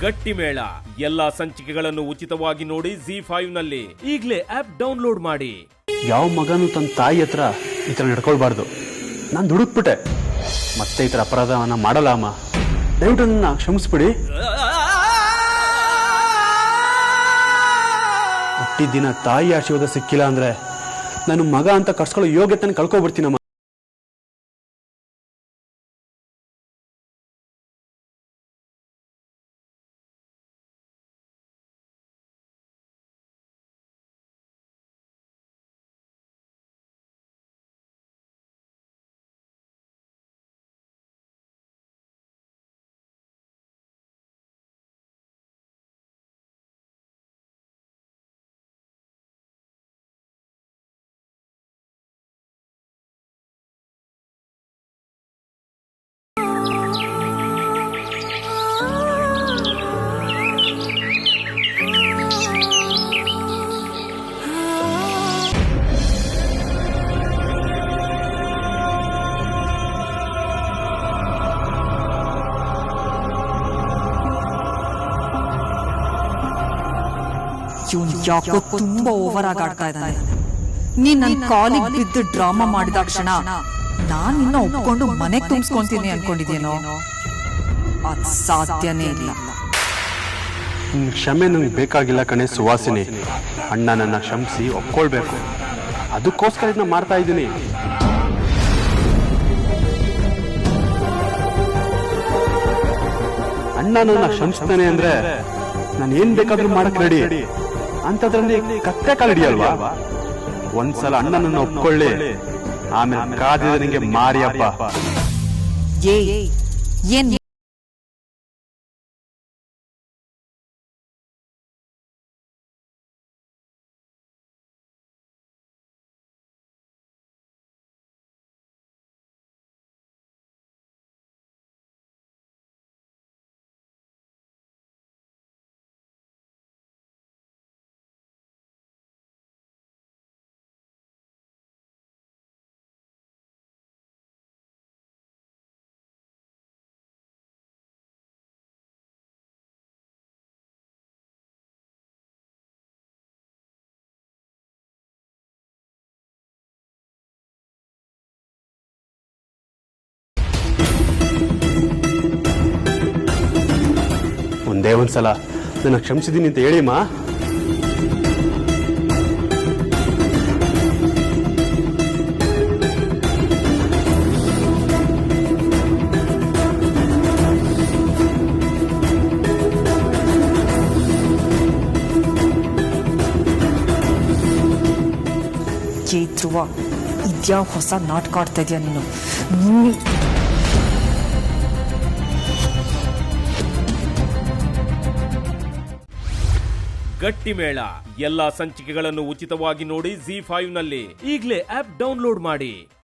ಗಟ್ಟಿ ಮೇಳ ಎಲ್ಲಾ ಸಂಚಿಕೆಗಳನ್ನು ಉಚಿತವಾಗಿ ನೋಡಿ ZEE5 ನಲ್ಲಿ. ಈಗಲೇ ಆಪ್ ಡೌನ್ಲೋಡ್ ಮಾಡಿ. ಯಾವ ಮಗನು ತನ್ನ ತಾಯಿ ಹತ್ರ ಈ ಥರ ನಡ್ಕೊಳ್ಬಾರ್ದು. ನಾನು ದುಡುಕ್ಬಿಟ್ಟೆ, ಮತ್ತೆ ಈ ಥರ ಅಪರಾಧವನ್ನ ಮಾಡಲ್ಲ ಅಮ್ಮ. ದಯವಿಟ್ಟು ನನ್ನ ಕ್ಷಮಿಸ್ಬಿಡಿ. ಹುಟ್ಟಿದ ದಿನ ತಾಯಿ ಆಶೀರ್ವಾದ ಸಿಕ್ಕಿಲ್ಲ ಅಂದ್ರೆ ನಾನು ಮಗ ಅಂತ ಕರ್ಸ್ಕೊಳ್ಳೋ ಯೋಗ್ಯತೆ ಕಳ್ಕೊಬಿಡ್ತೀನಮ್ಮ. ಇವನು ಯಾಕೋ ತುಂಬಾ ಓವರ್ ಆಗಿ ಆಡ್ತಾ ಇದ್ದಾನೆ. ನೀನ್ ನನ್ ಕಾಲಿಗೆ ಬಿದ್ದು ಡ್ರಾಮಾ ಮಾಡಿದ ಕ್ಷಣ ನಾನ್ ನಿನ್ನ ಒಪ್ಕೊಂಡು ಮನೆಗೆ ತುಂಬಿಸ್ಕೊಂತೀನಿ ಅನ್ಕೊಂಡಿದ್ಯೇನೋ? ಅದ್ ಸಾಧ್ಯನೇ ಇಲ್ಲ. ಕ್ಷಮೆ ನನಗೆ ಬೇಕಾಗಿಲ್ಲ ಕಣೆ ಸುವಾಸಿನಿ. ಅಣ್ಣ ನನ್ನ ಕ್ಷಮಿಸಿ ಒಪ್ಕೊಳ್ಬೇಕು, ಅದಕ್ಕೋಸ್ಕರ ಇದನ್ನ ಮಾಡ್ತಾ ಇದ್ದೀನಿ. ಅಣ್ಣ ನನ್ನ ಕ್ಷಮಿಸ್ತಾನೆ ಅಂದ್ರೆ ನಾನು ಏನ್ ಬೇಕಾದ್ರೂ ಮಾಡಕ್ ರೆಡಿ. ಅಂತದ್ರಲ್ಲಿ ಕತ್ತೆ ಕಾಲಿಡಿಯಲ್ವಾ? ಒಂದ್ಸಲ ಅಣ್ಣನನ್ನ ಒಪ್ಕೊಳ್ಳಿ, ಆಮೇಲೆ ಕಾದಿದ ನಿಂಗೆ ಮಾರಿಯಪ್ಪ. ಏನ್ ಒಂದೇ ಒಂದ್ಸಲ ನನ್ನ ಕ್ಷಮಿಸಿದ್ದೀನಿ ಅಂತ ಹೇಳಿಮ್ಮ. ಧ್ರುವ, ಇದ್ಯಾವ ಹೊಸ ನಾಟಕ ಆಡ್ತಾ ಇದೆಯಾ ನೀನು? ಗಟ್ಟಿ ಮೇಳ ಎಲ್ಲಾ ಸಂಚಿಕೆಗಳನ್ನು ಉಚಿತವಾಗಿ ನೋಡಿ ZEE5 ನಲ್ಲಿ. ಈಗಲೇ ಆಪ್ ಡೌನ್ಲೋಡ್ ಮಾಡಿ.